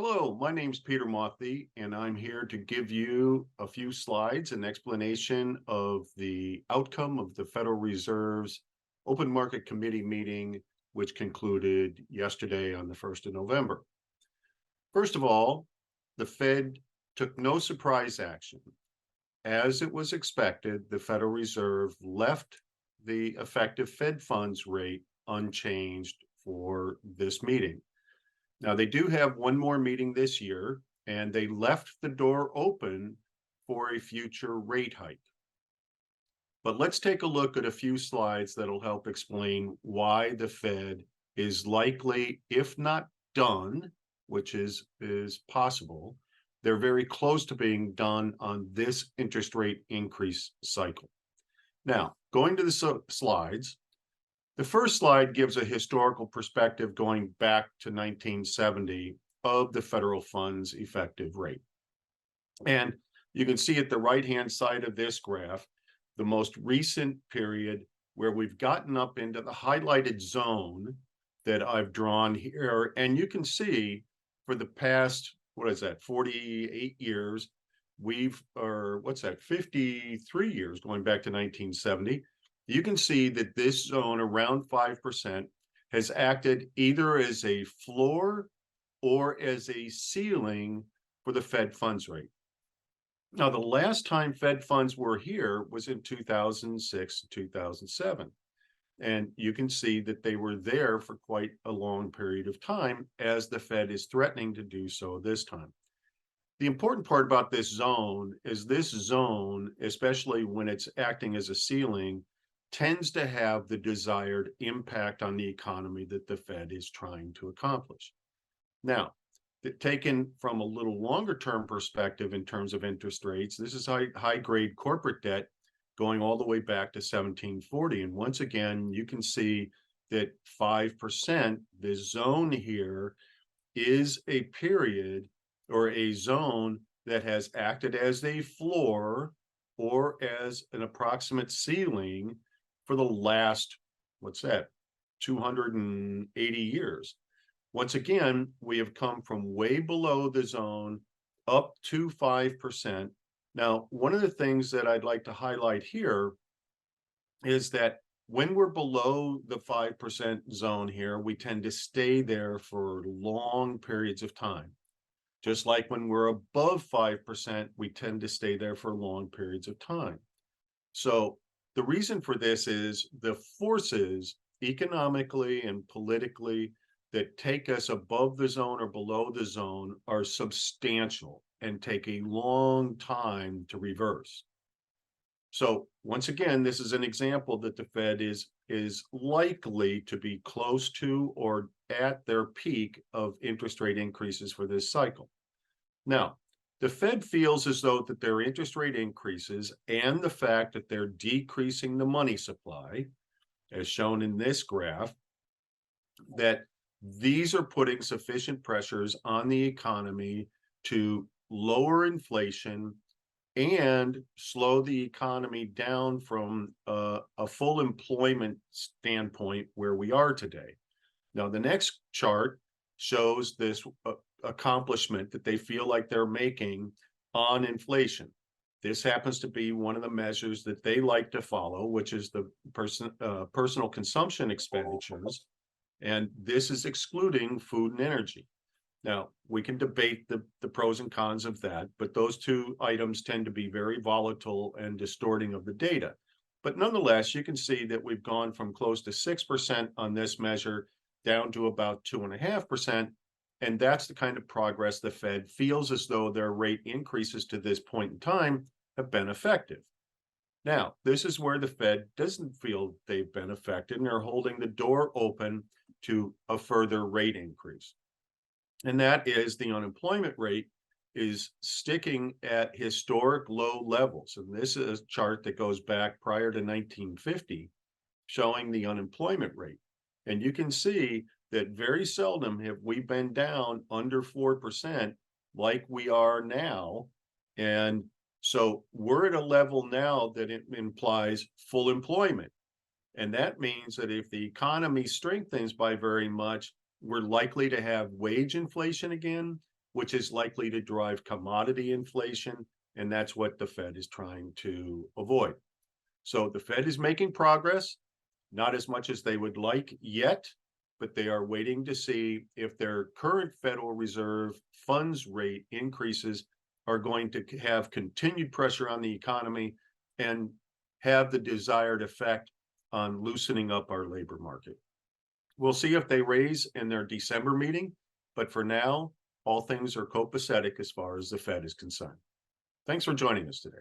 Hello, my name's Peter Mauthe, and I'm here to give you a few slides and explanation of the outcome of the Federal Reserve's Open Market Committee meeting, which concluded yesterday on the 1st of November. First of all, the Fed took no surprise action. As it was expected, the Federal Reserve left the effective Fed funds rate unchanged for this meeting. Now, they do have one more meeting this year, and they left the door open for a future rate hike. But let's take a look at a few slides that'll help explain why the Fed is likely, if not done, which is possible, they're very close to being done on this interest rate increase cycle. Now, going to the slides, the first slide gives a historical perspective going back to 1970 of the federal funds effective rate. And you can see at the right-hand side of this graph, the most recent period where we've gotten up into the highlighted zone that I've drawn here. And you can see for the past, 48 years, 53 years going back to 1970, you can see that this zone around 5% has acted either as a floor or as a ceiling for the Fed funds rate. Now, the last time Fed funds were here was in 2006, 2007. And you can see that they were there for quite a long period of time as the Fed is threatening to do so this time. The important part about this zone is this zone, especially when it's acting as a ceiling, tends to have the desired impact on the economy that the Fed is trying to accomplish. Now, taken from a little longer term perspective in terms of interest rates, this is high grade corporate debt going all the way back to 1740. And once again, you can see that 5%, this zone here, is a period or a zone that has acted as a floor or as an approximate ceiling for the last, 280 years. Once again, we have come from way below the zone up to 5%. Now, one of the things that I'd like to highlight here is that when we're below the 5% zone here, we tend to stay there for long periods of time. Just like when we're above 5%, we tend to stay there for long periods of time. So the reason for this is the forces economically and politically that take us above the zone or below the zone are substantial and take a long time to reverse. So once again, this is an example that the Fed is likely to be close to or at their peak of interest rate increases for this cycle. Now, the Fed feels as though that their interest rate increases and the fact that they're decreasing the money supply, as shown in this graph, that these are putting sufficient pressures on the economy to lower inflation and slow the economy down from a full employment standpoint where we are today. Now, the next chart shows this accomplishment that they feel like they're making on inflation. This happens to be one of the measures that they like to follow, which is the personal consumption expenditures. And this is excluding food and energy. Now, we can debate the pros and cons of that, but those two items tend to be very volatile and distorting of the data. But nonetheless, you can see that we've gone from close to 6% on this measure down to about 2.5%. And that's the kind of progress the Fed feels as though their rate increases to this point in time have been effective. Now, this is where the Fed doesn't feel they've been effective, and they're holding the door open to a further rate increase. And that is the unemployment rate is sticking at historic low levels. And this is a chart that goes back prior to 1950, showing the unemployment rate. And you can see that very seldom have we been down under 4% like we are now. And so we're at a level now that it implies full employment. And that means that if the economy strengthens by very much, we're likely to have wage inflation again, which is likely to drive commodity inflation. And that's what the Fed is trying to avoid. So the Fed is making progress, not as much as they would like yet, but they are waiting to see if their current Federal Reserve funds rate increases are going to have continued pressure on the economy and have the desired effect on loosening up our labor market. We'll see if they raise in their December meeting, but for now, all things are copacetic as far as the Fed is concerned. Thanks for joining us today.